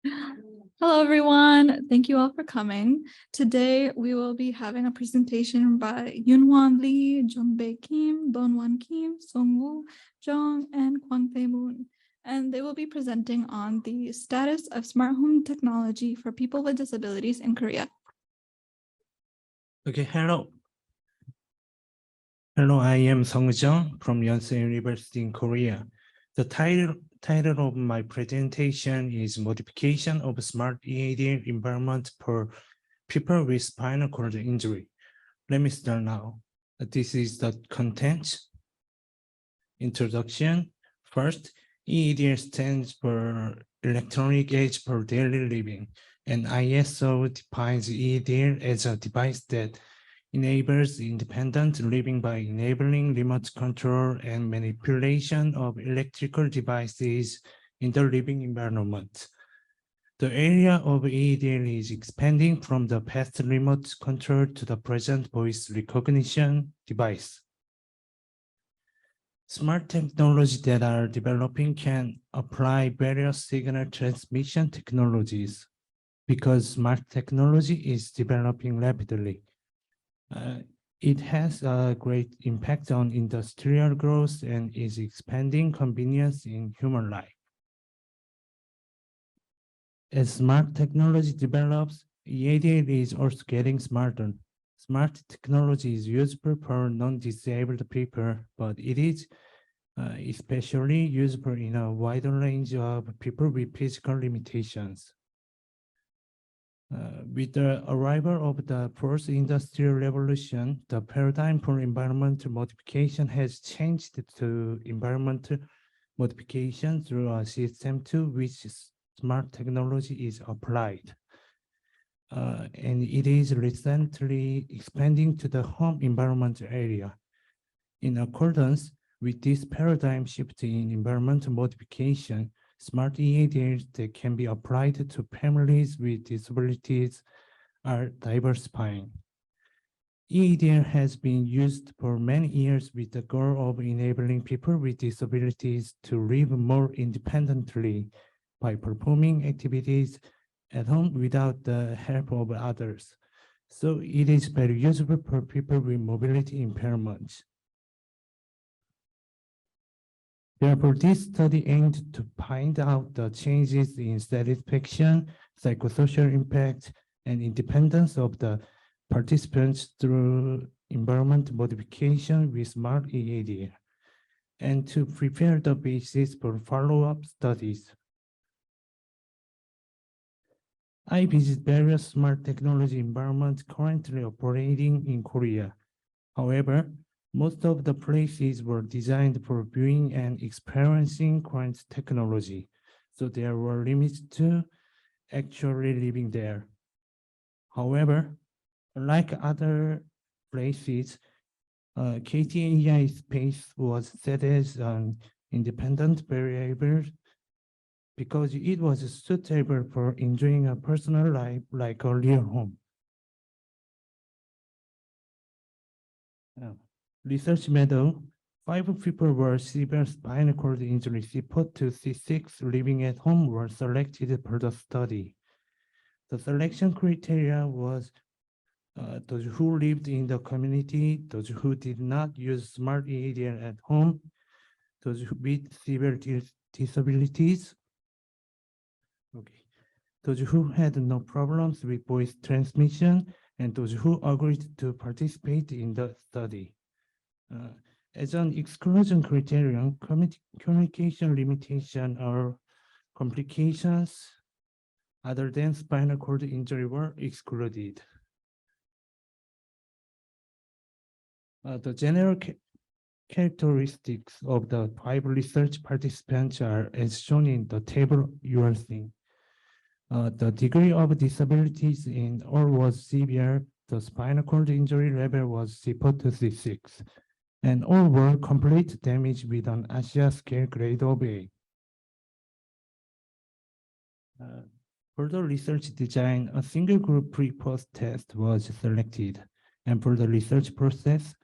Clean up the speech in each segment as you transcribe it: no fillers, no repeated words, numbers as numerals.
Hello, everyone. Thank you all for coming. Today, we will be having a presentation by Yoonwon Lee, Jongbae Kim, Donwon Kim, Seong-woo, Jeong, and Kwangtae Moon. And they will be presenting on the status of smart home technology for people with disabilities in Korea. Okay, hello. Hello, I am Seong from Yonsei University in Korea. The title of my presentation is Modification of Smart EAD Environment for People with Spinal Cord Injury. Let me start now. This is the content. Introduction. First, EAD stands for Electronic Aid for Daily Living, and ISO defines EAD as a device that enables independent living by enabling remote control and manipulation of electrical devices in the living environment. The area of EADL is expanding from the past remote control to the present voice recognition device. Smart technology that are developing can apply various signal transmission technologies because smart technology is developing rapidly. It has a great impact on industrial growth and is expanding convenience in human life. As smart technology develops, EADL is also getting smarter. Smart technology is useful for non-disabled people, but it is especially useful in a wide range of people with physical limitations. With the arrival of the fourth industrial revolution, the paradigm for environmental modification has changed to environmental modification through a system to which smart technology is applied. And it is recently expanding to the home environment area. In accordance with this paradigm shift in environmental modification, smart EADs that can be applied to families with disabilities are diversifying. EADL has been used for many years with the goal of enabling people with disabilities to live more independently by performing activities at home without the help of others. So it is very useful for people with mobility impairments. Therefore, this study aimed to find out the changes in satisfaction, psychosocial impact, and independence of the participants through environment modification with smart EAD, and to prepare the basis for follow-up studies. I visit various smart technology environments currently operating in Korea. However, most of the places were designed for viewing and experiencing current technology, so there were limits to actually living there. However, like other places, KTAI space was set as an independent variable because it was suitable for enjoying a personal life like a real home. Research method, 5 people were severe spinal cord injury C4 to C6 living at home were selected for the study. The selection criteria was those who lived in the community, those who did not use smart EADL at home, those with severe disabilities, those who had no problems with voice transmission, and those who agreed to participate in the study. As an exclusion criterion, communication limitation or complications other than spinal cord injury were excluded. The general characteristics of the 5 research participants are as shown in the table you are seeing. The degree of disabilities in all was severe. The spinal cord injury level was C4 to C6. And all were complete damage with an ASIA scale grade of A. For the research design, a single group pre-post test was selected. And for the research process,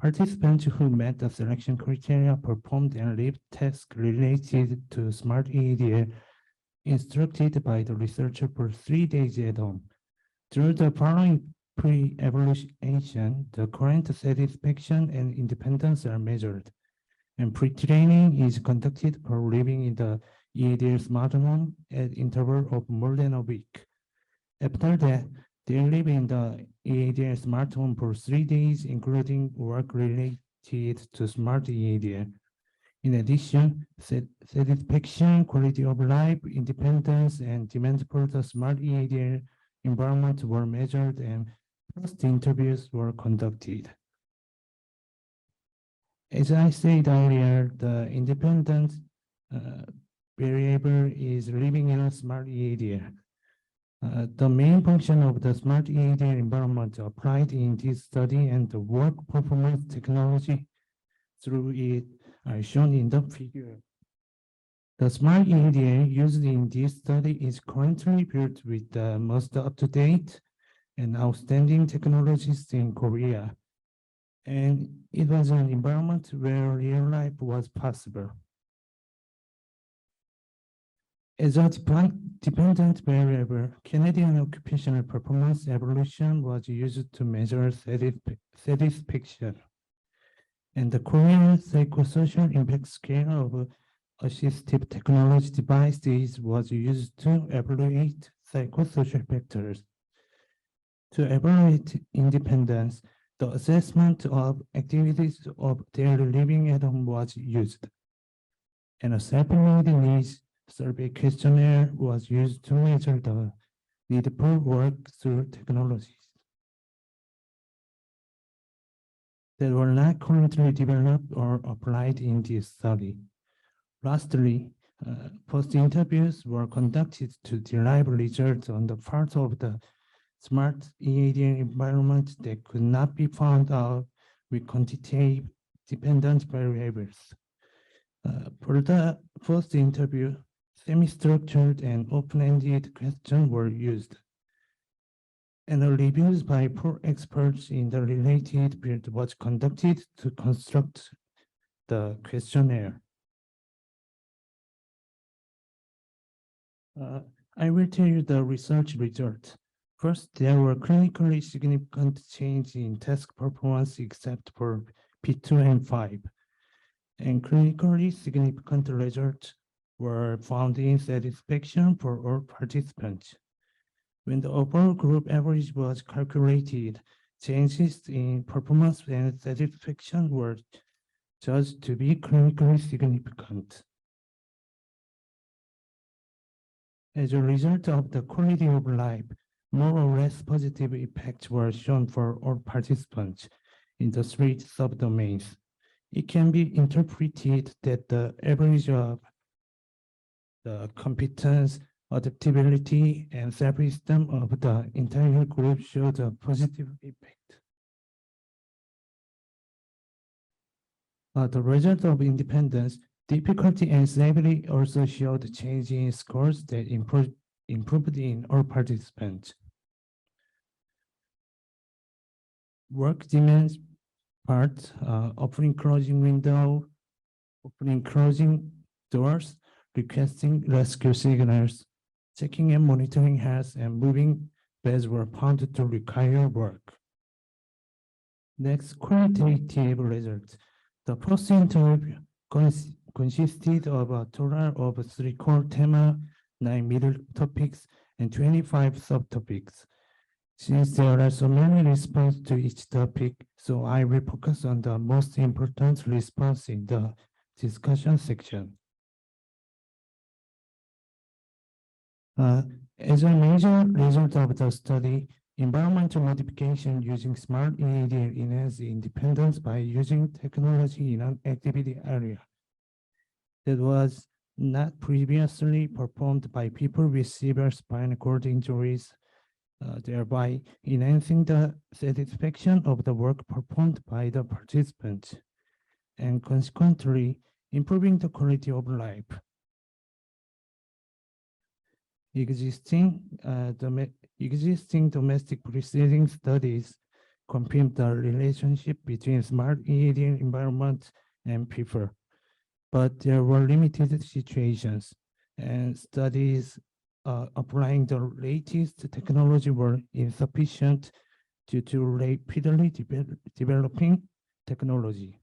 participants who met the selection criteria performed and lived tasks related to smart EADL instructed by the researcher for 3 days at home. Through the following pre-evaluation, the current satisfaction and independence are measured, and pre-training is conducted for living in the EADL smart home at interval of more than a week. After that, they live in the EADL smart home for 3 days, including work related to smart EADL. In addition, satisfaction, quality of life, independence, and demand for the smart EADL environment were measured and first interviews were conducted. As I said earlier, the independence variable is living in a smart EADL. The main function of the smart EADL environment applied in this study and the work performance technology through it are shown in the figure. The smart EADL used in this study is currently built with the most up-to-date and outstanding technologies in Korea, and it was an environment where real life was possible. As a dependent variable, Canadian occupational performance evolution was used to measure satisfaction, and the Korean psychosocial impact scale of assistive technology devices was used to evaluate psychosocial factors. To evaluate independence, the assessment of activities of daily living at home was used, and a self-employed needs survey questionnaire was used to measure the need for work through technologies that were not currently developed or applied in this study. Lastly, post-interviews were conducted to derive results on the part of the smart EADL environment that could not be found out with quantitative dependent variables. For the first interview, semi-structured and open-ended questions were used, and reviews by 4 experts in the related field was conducted to construct the questionnaire. I will tell you the research result. First, there were clinically significant change in task performance except for P2 and 5, and clinically significant results were found in satisfaction for all participants. When the overall group average was calculated, changes in performance and satisfaction were judged to be clinically significant. As a result of the quality of life, more or less positive effects were shown for all participants in the 3 subdomains. It can be interpreted that the average of the competence, adaptability, and self-esteem of the entire group showed a positive effect. The result of independence, difficulty, and stability also showed change in scores that improved in all participants. Work demands part, opening, closing window, opening, closing doors, requesting rescue signals, checking and monitoring health, and moving beds were found to require work. Next, qualitative results. The first interview consisted of a total of 3 core themes, 9 middle topics, and 25 subtopics. Since there are so many responses to each topic, so I will focus on the most important response in the discussion section. As a major result of the study, environmental modification using smart EADL enhances independence by using technology in an activity area that was not previously performed by people with severe spinal cord injuries, thereby enhancing the satisfaction of the work performed by the participants, and consequently improving the quality of life. Existing domestic preceding studies confirm the relationship between smart EADL environment and people, but there were limited situations, and studies applying the latest technology were insufficient due to rapidly developing technology.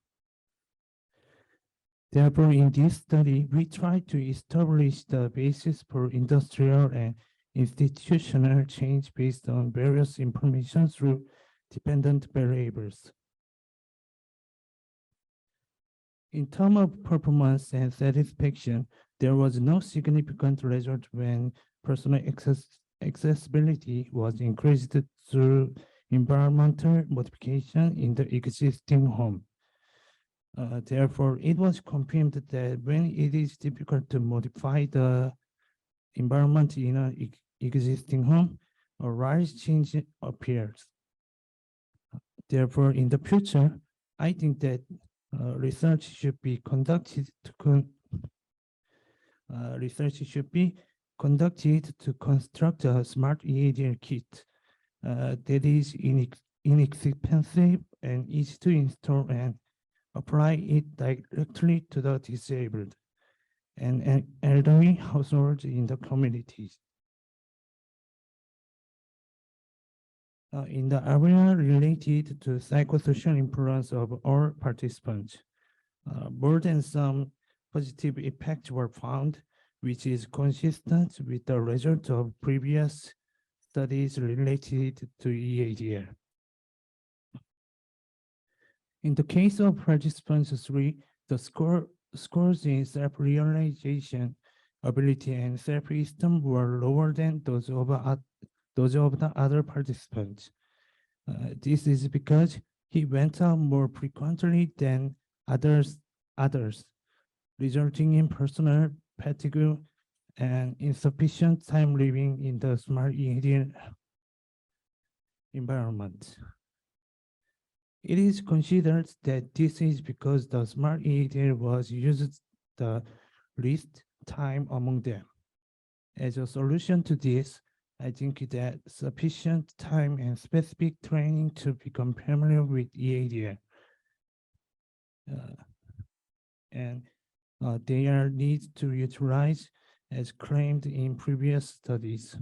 Therefore, in this study, we try to establish the basis for industrial and institutional change based on various information through dependent variables. In terms of performance and satisfaction, there was no significant result when personal accessibility was increased through environmental modification in the existing home. Therefore, it was confirmed that when it is difficult to modify the environment in an existing home, a rise change appears. Therefore, in the future, I think that research should be conducted to construct a smart EADL kit that is inexpensive and easy to install and apply it directly to the disabled and elderly households in the communities. In the area related to psychosocial influence of all participants, more than some positive effects were found, which is consistent with the result of previous studies related to EADL. In the case of participants 3, the scores in self-realization, ability, and self-esteem were lower than those of the other participants. This is because he went out more frequently than others, resulting in personal fatigue and insufficient time living in the smart EADL environment. It is considered that this is because the smart EADL was used the least time among them. As a solution to this, I think that sufficient time and specific training to become familiar with EADL. They are needed to utilize as claimed in previous studies.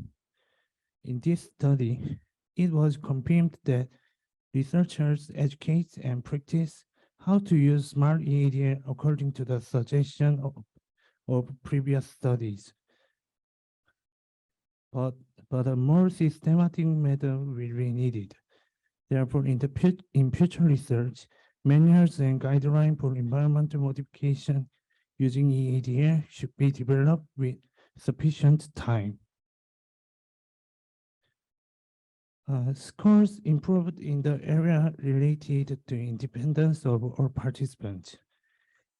In this study, it was confirmed that researchers educate and practice how to use smart EADL according to the suggestion of previous studies. But a more systematic method will be needed. Therefore, in future research, manuals and guidelines for environmental modification using EADL should be developed with sufficient time. Scores improved in the area related to independence of all participants.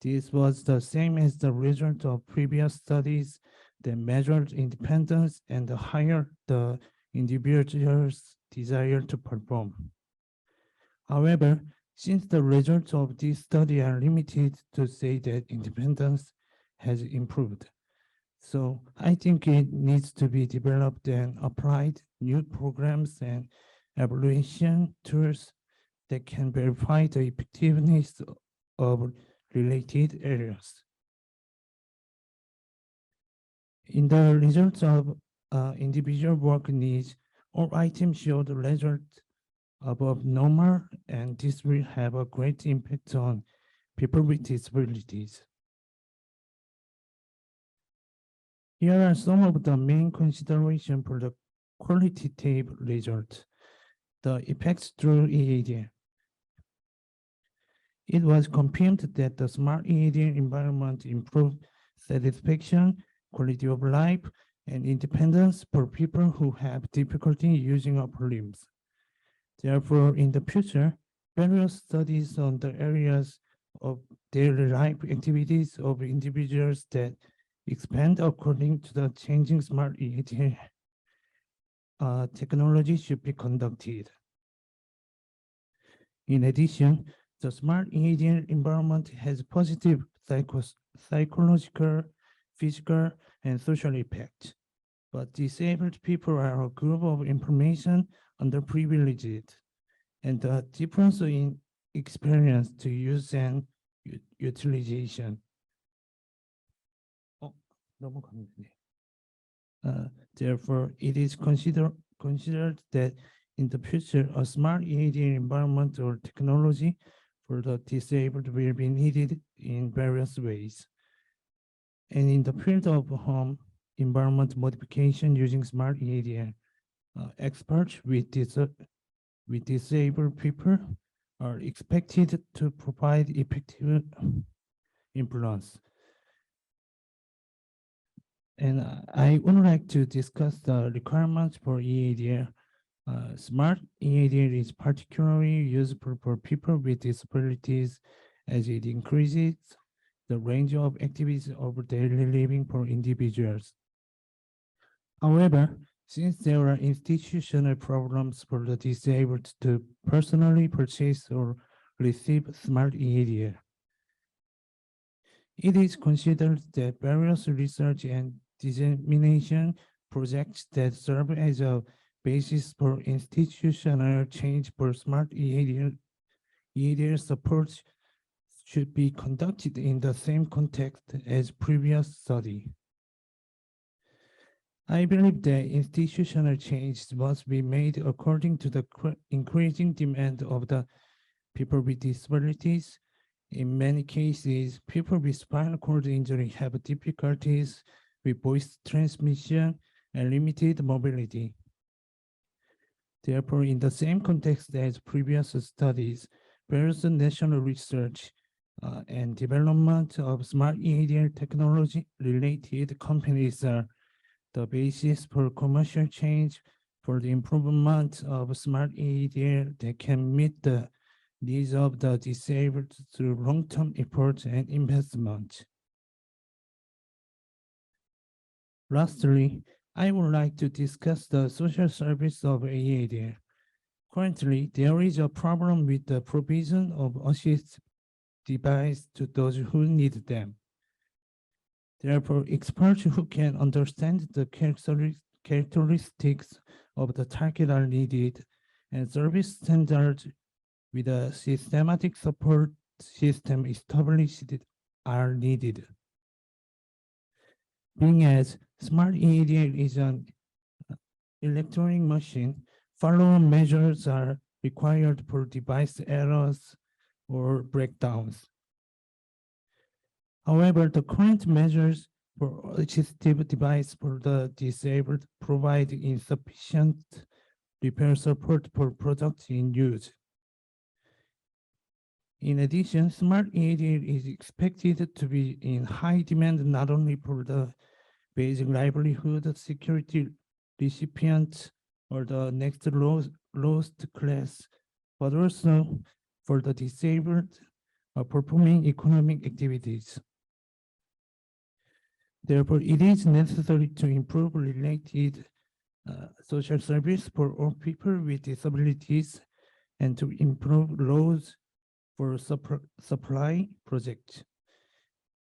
This was the same as the result of previous studies that measured independence and higher the individual's desire to perform. However, since the results of this study are limited to say that independence has improved, so I think it needs to be developed and applied new programs and evaluation tools that can verify the effectiveness of related areas. In the results of individual work needs, all items show the result above normal, and this will have a great impact on people with disabilities. Here are some of the main considerations for the qualitative result. The effects through EADL. It was confirmed that the smart EADL environment improved satisfaction, quality of life, and independence for people who have difficulty using upper limbs. Therefore, in the future, various studies on the areas of daily life activities of individuals that expand according to the changing smart EADL technology should be conducted. In addition, the smart EADL environment has positive psychological, physical, and social effects. But disabled people are a group of information underprivileged, and the difference in experience to use and utilization. Therefore, it is considered that in the future, a smart EAD environment or technology for the disabled will be needed in various ways. And in the field of home environment modification using smart EAD, experts with disabled people are expected to provide effective influence. And I would like to discuss the requirements for EAD. Smart EAD is particularly useful for people with disabilities as it increases the range of activities of daily living for individuals. However, since there are institutional problems for the disabled to personally purchase or receive smart EAD, it is considered that various research and dissemination projects that serve as a basis for institutional change for smart EAD support should be conducted in the same context as previous study. I believe that institutional change must be made according to the increasing demand of the people with disabilities. In many cases, people with spinal cord injury have difficulties with voice transmission and limited mobility. Therefore, in the same context as previous studies, various national research and development of smart EAD technology-related companies are the basis for commercial change for the improvement of smart EAD that can meet the needs of the disabled through long-term effort and investment. Lastly, I would like to discuss the social service of EAD. Currently, there is a problem with the provision of assistive devices to those who need them. Therefore, experts who can understand the characteristics of the target are needed, and service standards with a systematic support system established are needed. Being as smart EAD is an electronic machine, follow-up measures are required for device errors or breakdowns. However, the current measures for assistive device for the disabled provide insufficient repair support for products in use. In addition, smart EAD is expected to be in high demand not only for the basic livelihood security recipients or the next lowest class, but also for the disabled performing economic activities. Therefore, it is necessary to improve related social service for all people with disabilities and to improve laws for supply projects.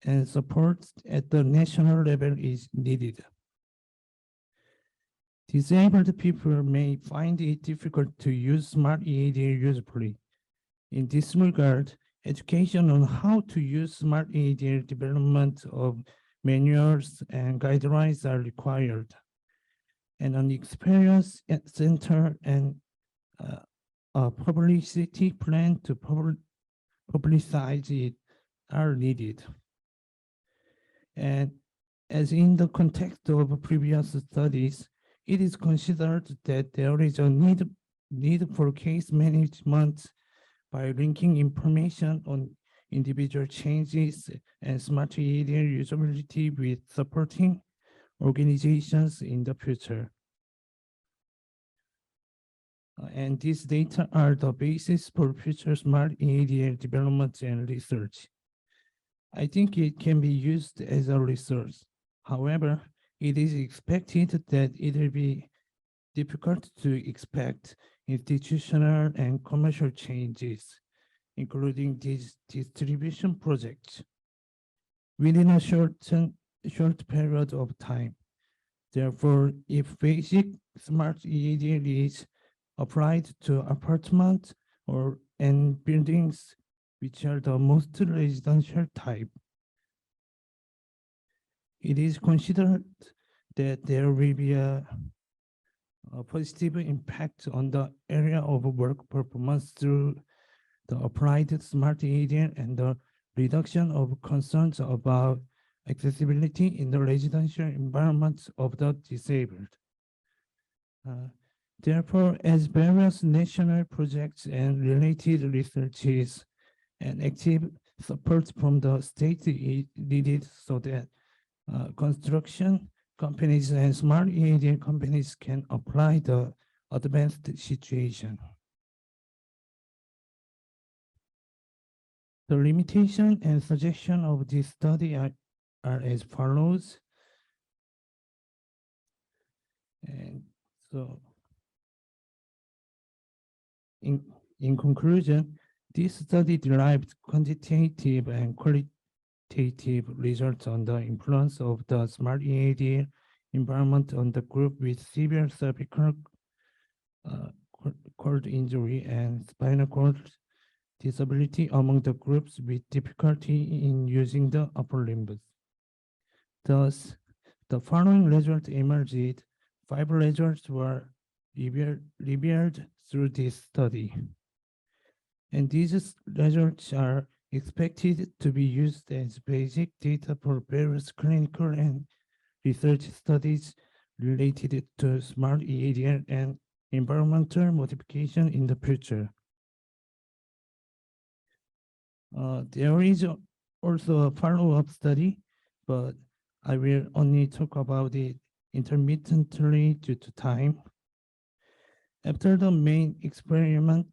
And support at the national level is needed. Disabled people may find it difficult to use smart EAD usefully. In this regard, education on how to use smart EAD development of manuals and guidelines are required, and an experience center and a publicity plan to publicize it are needed. And as in the context of previous studies, it is considered that there is a need for case management by linking information on individual changes and smart EAD usability with supporting organizations in the future. And these data are the basis for future smart EAD development and research. I think it can be used as a resource. However, it is expected that it will be difficult to expect institutional and commercial changes, including these distribution projects, within a short period of time. Therefore, if basic smart EAD is applied to apartments and buildings which are the most residential type, it is considered that there will be a positive impact on the area of work performance through the applied smart area and the reduction of concerns about accessibility in the residential environments of the disabled. Therefore, as various national projects and related researches and active support from the state is needed so that construction companies and smart area companies can apply the advanced situation. The limitation and suggestion of this study are as follows. And so, in conclusion, this study derived quantitative and qualitative results on the influence of the smart EAD environment on the group with severe cervical cord injury and spinal cord disability among the groups with difficulty in using the upper limbs. Thus, the following results emerged. 5 results were revealed through this study. And these results are expected to be used as basic data for various clinical and research studies related to smart EADR and environmental modification in the future. There is also a follow-up study, but I will only talk about it intermittently due to time. After the main experiment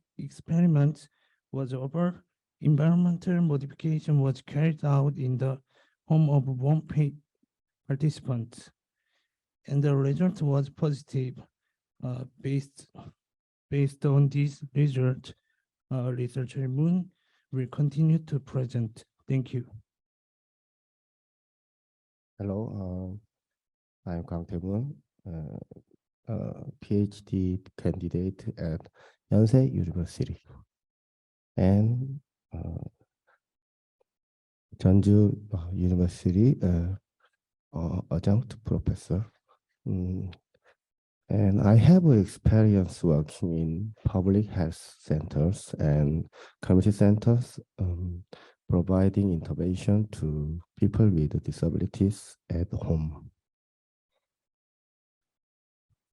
was over, environmental modification was carried out in the home of one participant, and the result was positive. Based on this result, researcher Moon will continue to present. Thank you. Hello, I'm Kwangtae, PhD candidate at Yonsei University, and Jeonju University adjunct professor. And I have experience working in public health centers and community centers, providing intervention to people with disabilities at home.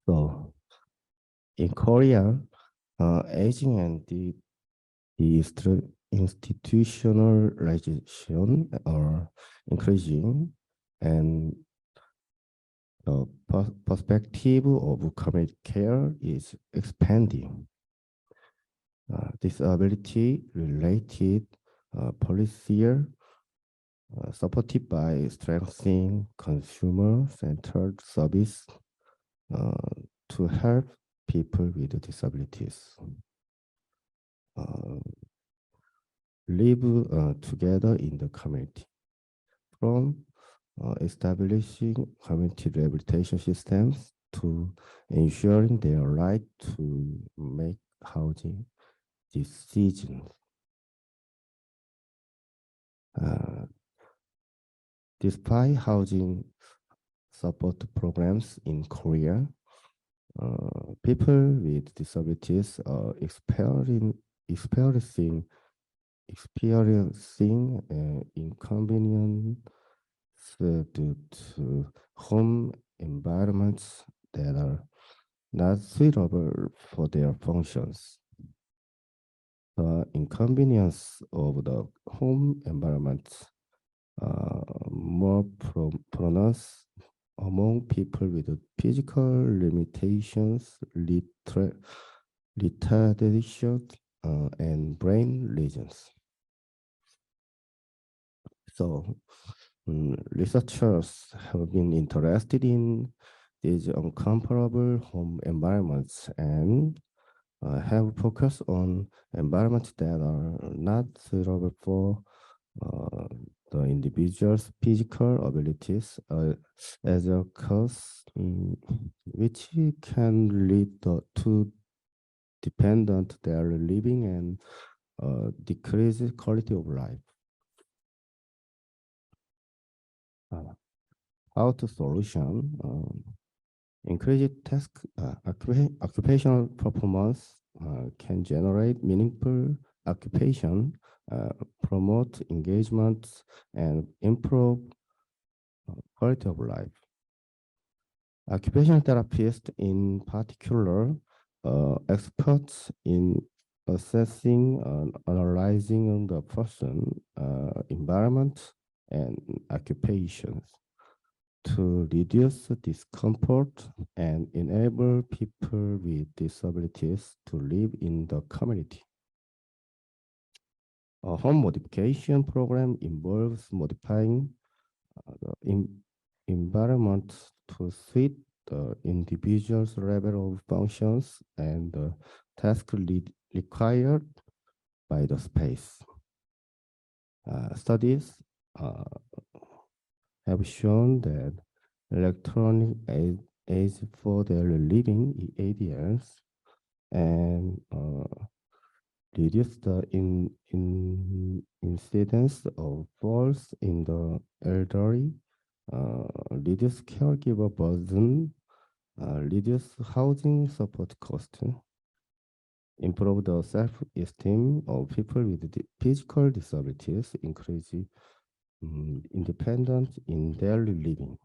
So in Korea, aging and the institutionalization are increasing, and the perspective of community care is expanding. Disability-related policy supported by strengthening consumer-centered service to help people with disabilities live together in the community, from establishing community rehabilitation systems to ensuring their right to make housing decisions. Despite housing support programs in Korea, people with disabilities are experiencing inconvenience due to home environments that are not suitable for their functions. The inconvenience of the home environment more pronounced among people with physical limitations, retardation, and brain lesions. So researchers have been interested in these incomparable home environments and have focused on environments that are not suitable for the individual's physical abilities as a cause, which can lead to dependent daily living and decreased quality of life. how to solution increased task occupational performance can generate meaningful occupation, promote engagement, and improve quality of life. Occupational therapists, in particular, experts in assessing and analyzing the person, environment, and occupations to reduce discomfort and enable people with disabilities to live in the community. A home modification program involves modifying the environment to suit the individual's level of functions and the task required by the space. Studies have shown that electronic aids for daily living, ADLs, and reduce the incidence of falls in the elderly, reduce caregiver burden, reduce housing support cost, improve the self-esteem of people with physical disabilities, increase independence in daily living,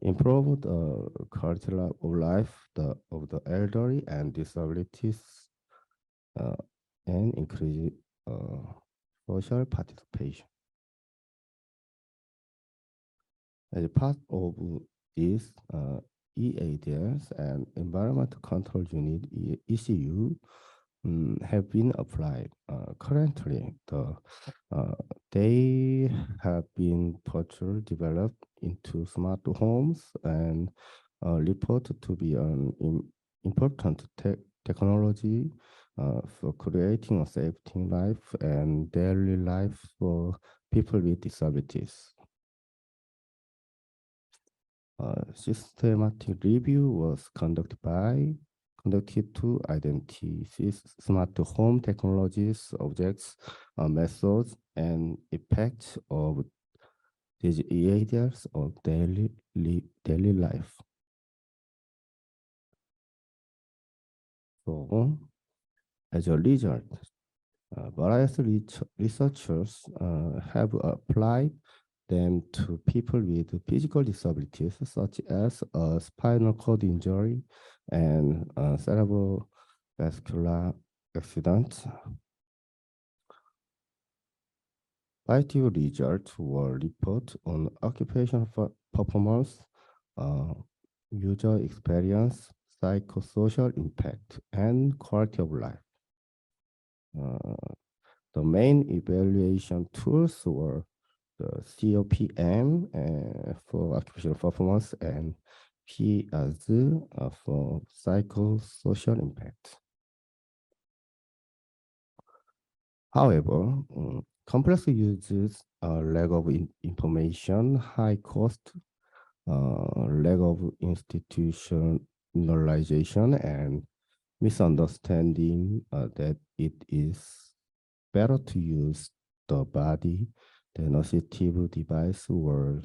improve the quality of life of the elderly and disabilities, and increase social participation. As a part of this, EADS and Environmental Control Unit, ECU, have been applied. Currently, they have been partially developed into smart homes and reported to be an important technology for creating a safety life and daily life for people with disabilities. Systematic review was conducted to identify smart home technologies, objects, methods, and effects of these areas of daily life. So, as a result, various researchers have applied them to people with physical disabilities, such as a spinal cord injury and cerebrovascular accident. Positive results were reported on occupational performance, user experience, psychosocial impact, and quality of life. The main evaluation tools were the COPM for occupational performance and PAS for psychosocial impact. However, complex uses lack of information, high cost, lack of institutionalization, and misunderstanding that it is better to use the body than assistive device were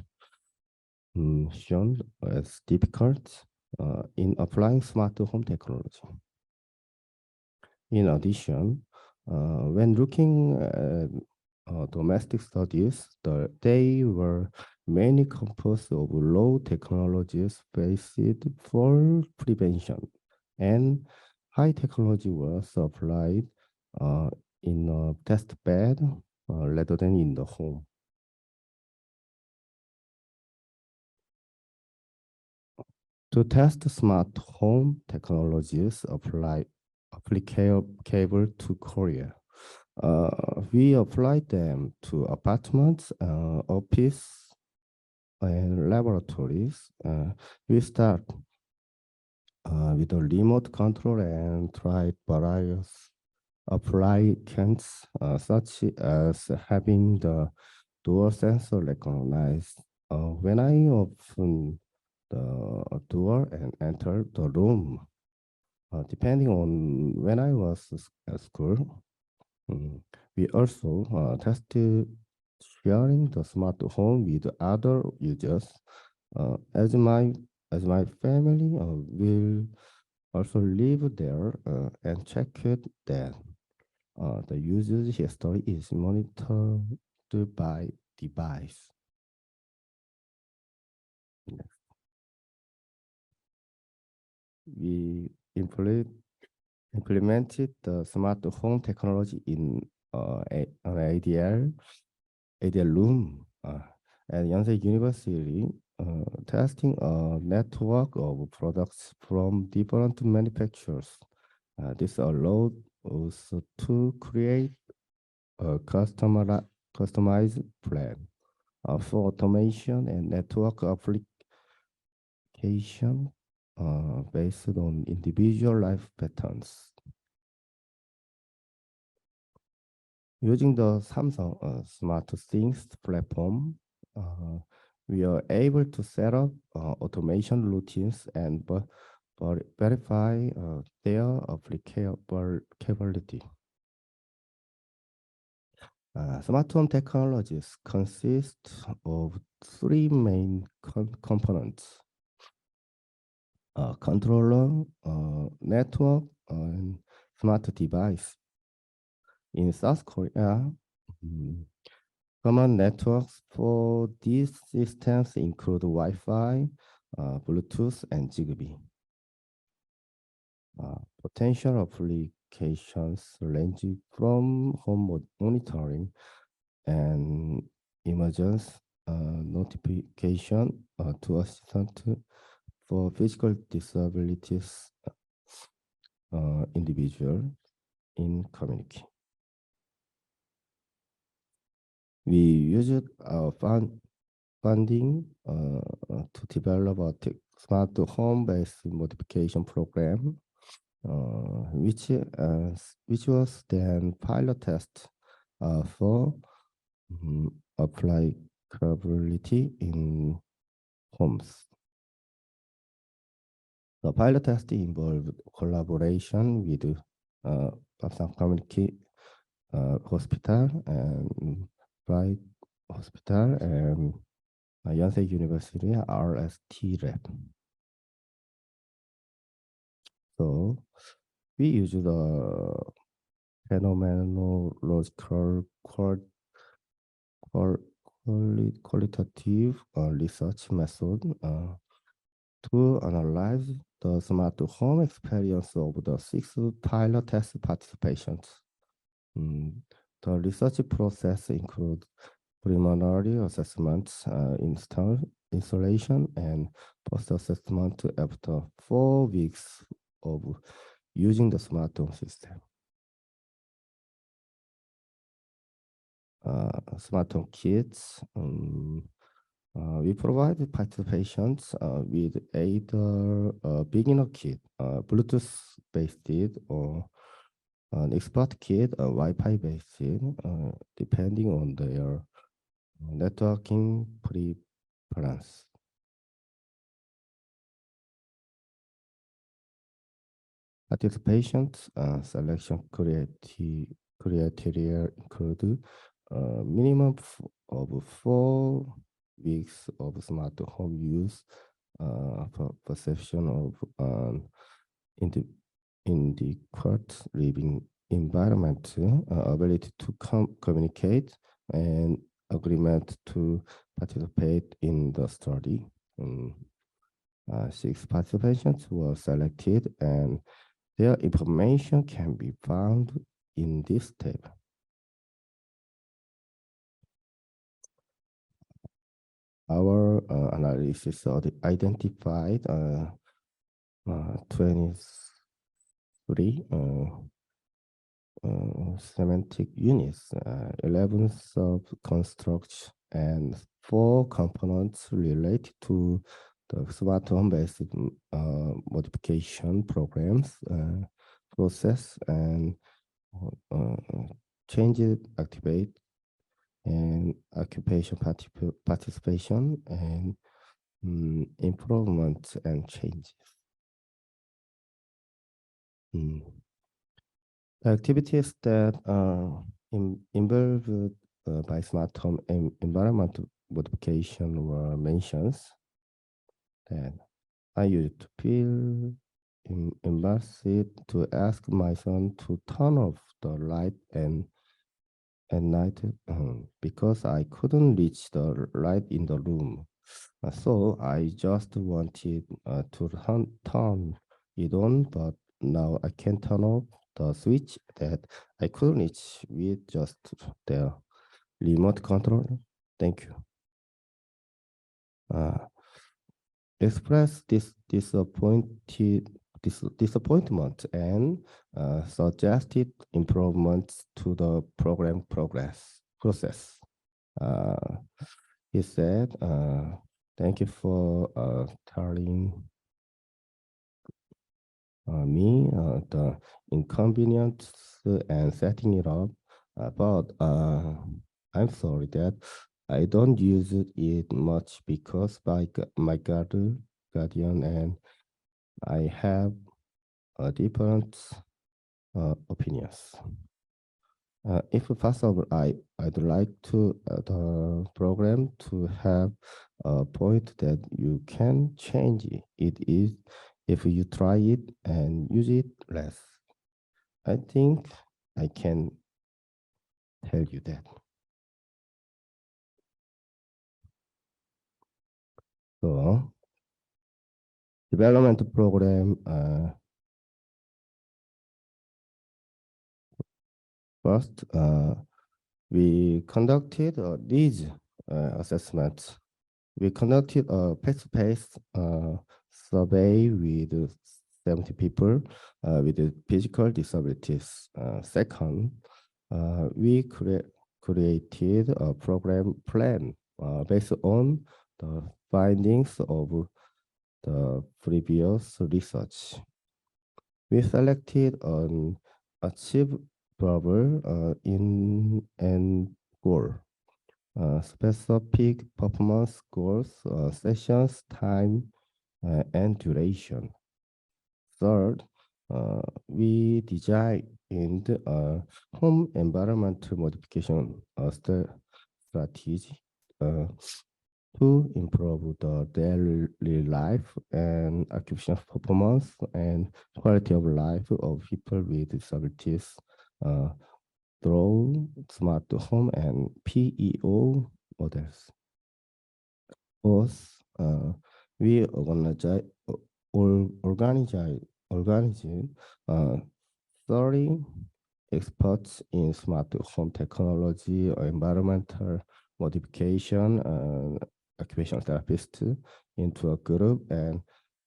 shown as difficult in applying smart home technology. In addition, when looking at domestic studies, they were mainly composed of low technologies based for prevention, and high technology was applied in a test bed rather than in the home. To test smart home technologies applicable to Korea, we applied them to apartments, office, and laboratories. We start with a remote control and tried various applications, such as having the door sensor recognized when I open the door and enter the room. Depending on when I was at school, we also tested sharing the smart home with other users. As my family will also live there and check it that the usage history is monitored by device. Next. We implemented the smart home technology in an ADL room at Yonsei University, testing a network of products from different manufacturers. This allowed us to create a customized plan for automation and network application based on individual life patterns. Using the Samsung SmartThings platform, we are able to set up automation routines and verify their applicability. Smart home technologies consist of three main components: controller, network, and smart device. In South Korea, common networks for these systems include Wi-Fi, Bluetooth, and Zigbee. Potential applications range from home monitoring and emergency notification to assistant for physical disabilities individual in community. We used our funding to develop a smart home-based modification program, which was then pilot test for applicability in homes. The pilot test involved collaboration with Babsan Community Hospital and Bright Hospital and Yonsei University RST Lab. So we use the phenomenological qualitative research method to analyze the smart home experience of the 6 pilot test participants. The research process includes preliminary assessments, installation, and post-assessment after 4 weeks of using the smart home system. Smart home kits. We provide participants with either a beginner kit, Bluetooth-based, or an expert kit, a Wi-Fi based, depending on their networking preference. Participants selection criteria include minimum of 4 weeks of smart home use, perception of inadequate living environment, ability to communicate, and agreement to participate in the study. 6 participants were selected, and their information can be found in this table. Our analysis identified 23 semantic units, 11 sub-constructs, and 4 components related to the smart home-based modification programs, process, and change activate, and occupation participation, and improvements and changes. The activities that involve by smart home environment modification were mentioned, then I used to feel embarrassed to ask my son to turn off the light at night because I couldn't reach the light in the room. So I just wanted to turn it on, but now I can turn off the switch that I couldn't reach with just the remote control. Thank you. Express disappointment and suggested improvements to the program process. He said, "Thank you for telling me the inconvenience and setting it up, but I'm sorry that I don't use it much because my guardian and I have different opinions. If possible, I'd like to the program to have a point that you can change it. It is if you try it and use it less. I think I can tell you that. So, development program first, we conducted a needs assessment. We conducted a face-to-face survey with 70 people with physical disabilities. Second, we created a program plan based on the findings of the previous research. We selected an achievable in and goal. Specific performance goals, sessions, time, and duration. Third, we designed a home environmental modification strategy to improve the daily life and occupational performance and quality of life of people with disabilities through smart home and PEO models. Fourth, we organize 30 experts in smart home technology, environmental modification, and occupational therapists into a group and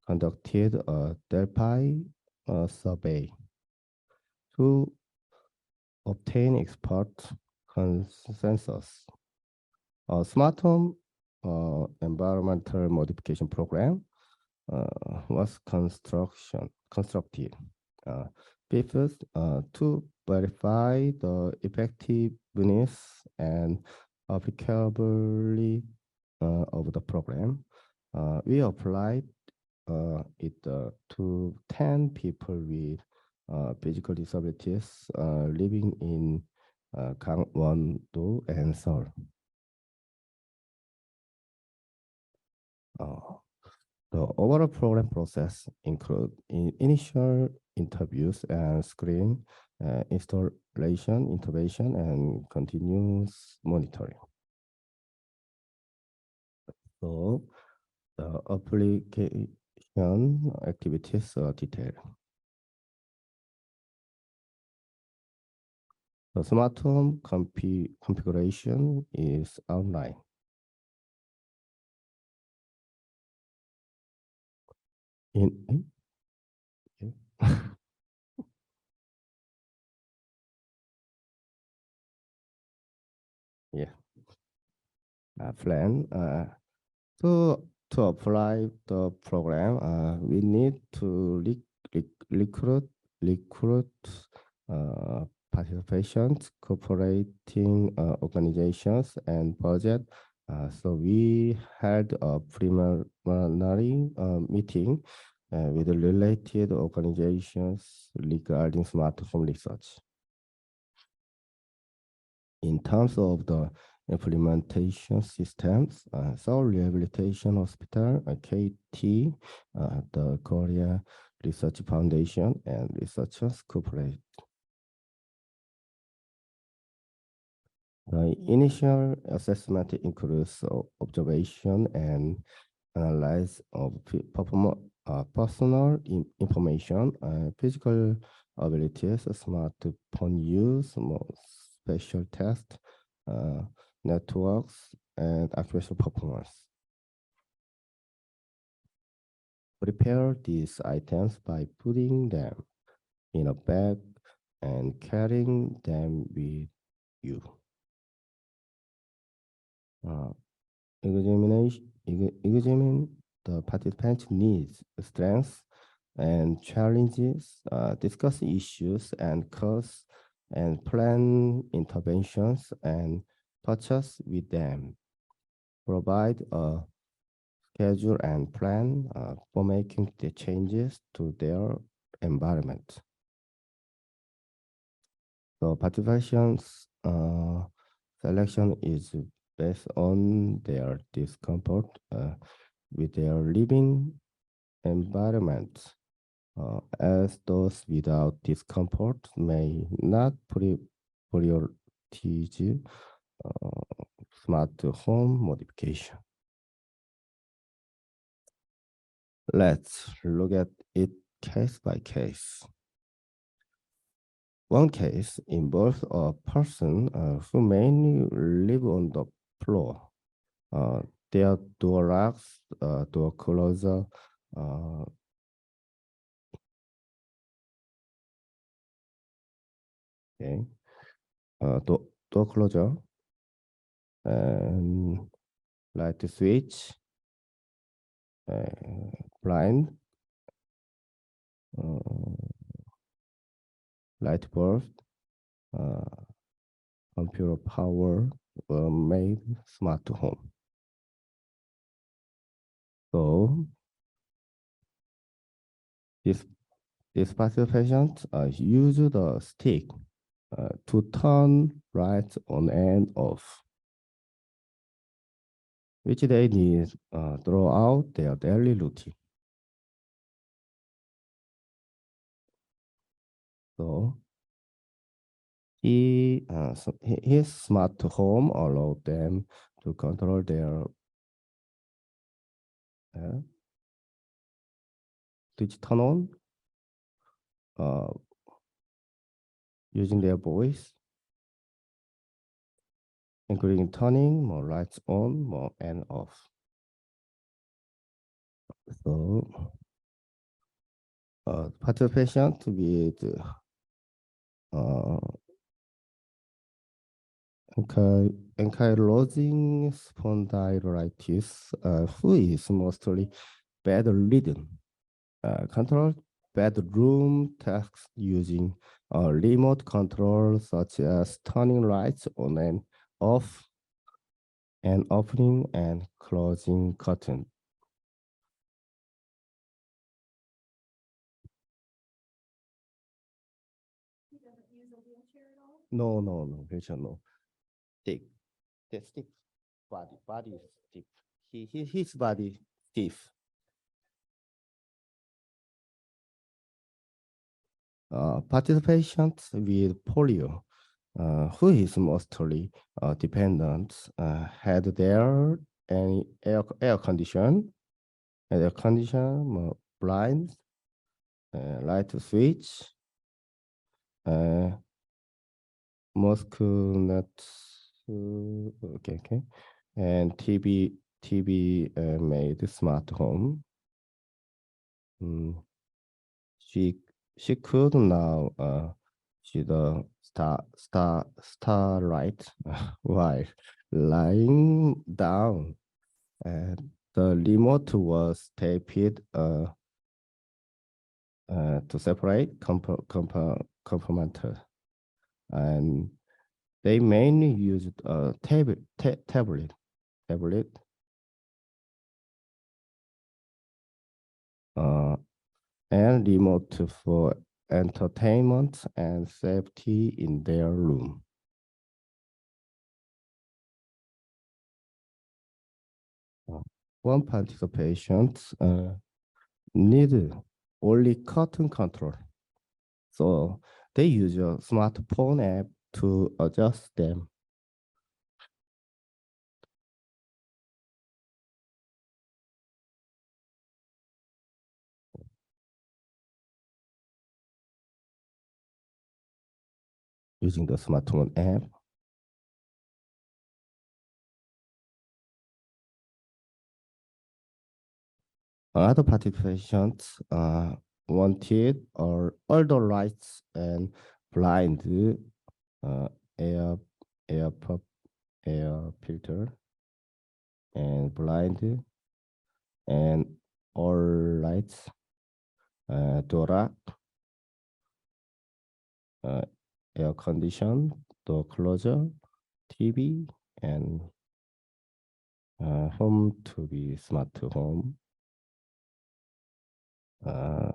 conducted a Delphi survey to obtain expert consensus. A smart home environmental modification program was constructed. First, to verify the effectiveness and applicability of the program, we applied it to 10 people with physical disabilities living in Gangwon-do and Seoul. The overall program process include initial interviews and screening, installation, intervention, and continuous monitoring. So the application activities are detailed. The smart home configuration is outlined. Yeah. Plan to apply the program, we need to recruit participants, cooperating organizations, and budget. So we had a preliminary meeting with the related organizations regarding smart home research. In terms of the implementation systems, Seoul Rehabilitation Hospital, KT, the Korea Research Foundation, and researchers cooperate. The initial assessment includes observation and analysis of personal information, physical abilities, smartphone use, special tests, networks, and occupational performance. Prepare these items by putting them in a bag and carrying them with you. Examine the participants' needs, strengths, and challenges, discuss issues and costs, and plan interventions and purchase with them. Provide a schedule and plan for making the changes to their environment. So participations selection is based on their discomfort with their living environment, as those without discomfort may not prioritize smart home modification. Let's look at it case by case. One case involves a person who mainly live on the floor. Their door locks, door closer, okay, door closure, and light switch, blind, light bulb, computer power were made smart home. So this participant use the stick to turn lights on and off, which they need throughout their daily routine. So his smart home allowed them to control their switch turn on using their voice, including turning more lights on, more and off. So participant with ankylosing spondylitis, who is mostly bedridden, control bedroom tasks using remote control, such as turning lights on and off, and opening and closing curtain. He doesn't use a wheelchair at all? No, wheelchair, no. Stick, the stick, body is stiff. His body stiff. Participants with polio, who is mostly dependent, had their air condition, blind, light switch, muscle okay, and TV made smart home. She could now see the starlight while lying down, and the remote was taped to separate components, and they mainly used a tablet and remote for entertainment and safety in their room. one participant need only curtain control. So they use a smartphone app to adjust them. Using the smartphone app. Other participants wanted all the lights and blind air filter and blind and all lights door air condition, door closure, TV, and home to be smart home. The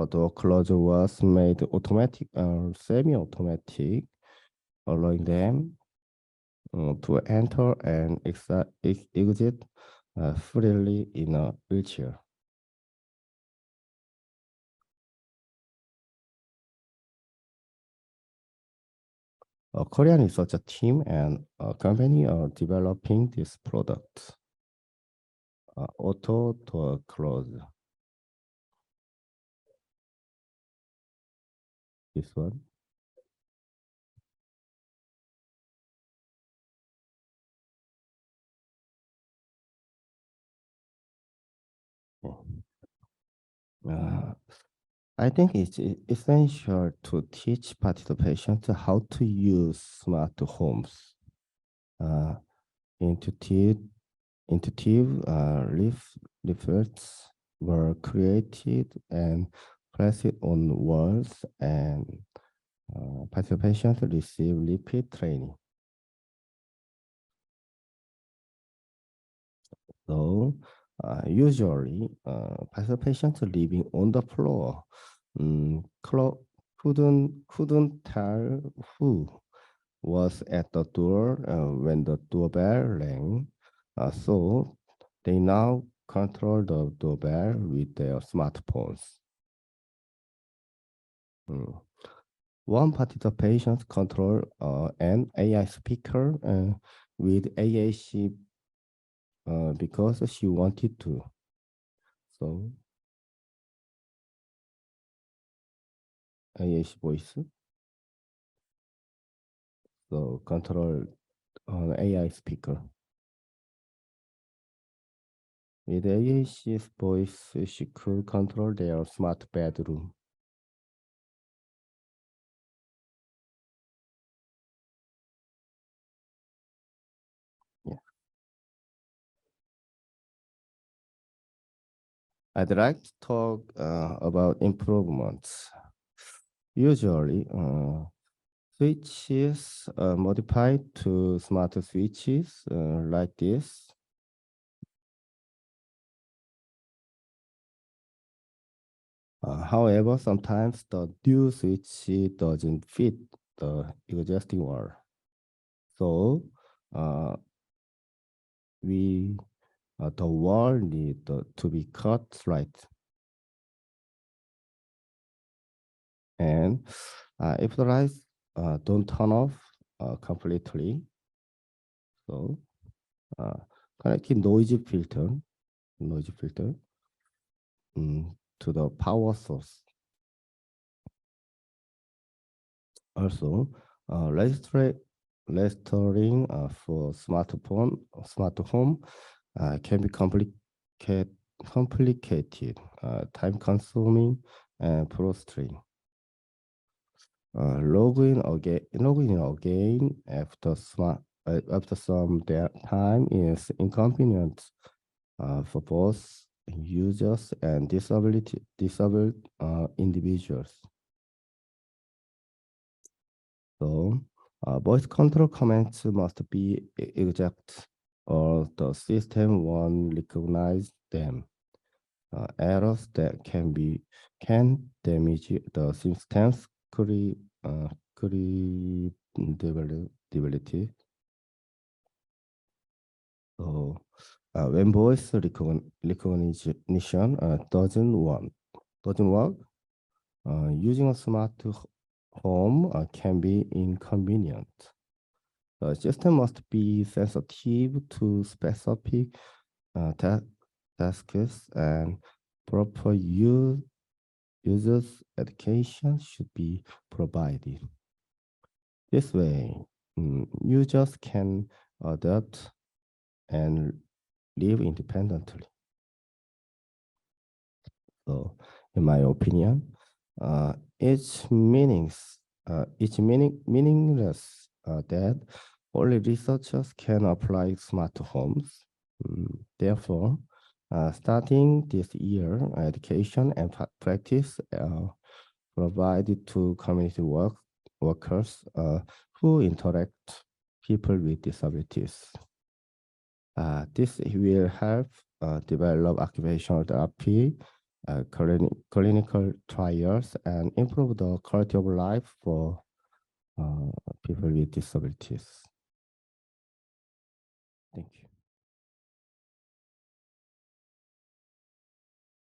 door closure was made automatic or semi-automatic, allowing them to enter and exit freely in a wheelchair. A Korean research team and a company are developing this product. Auto door close. This one. I think it's essential to teach participants how to use smart homes. Intuitive leaflets were created and placed on walls, and participants receive repeat training. So usually participants living on the floor couldn't tell who was at the door when the doorbell rang. So they now control the doorbell with their smartphones. One participant control an AI speaker with AAC because she wanted to. So AAC voice. So control on AI speaker. With AAC's voice, she could control their smart bedroom. Yeah. I'd like to talk about improvements. Usually, switches modified to smart switches like this. However, sometimes the new switch doesn't fit the existing one. So the wall need to be cut right. And if the lights don't turn off completely, so connecting noise filter to the power source. Also, restoring for smart home can be complicated, time-consuming, and frustrating. Log in again after some time is inconvenient for both users and disabled individuals. So voice control commands must be exact, or the system won't recognize them. Errors that can damage the system's credibility. So when voice recognition doesn't work, using a smart home can be inconvenient. The system must be sensitive to specific tasks, and proper users' education should be provided. This way, users can adapt and live independently. So, in my opinion, it's meaningless that only researchers can apply smart homes. Therefore, starting this year, education and practice provided to community workers who interact people with disabilities. This will help develop occupational therapy, clinical trials, and improve the quality of life for people with disabilities. Thank you.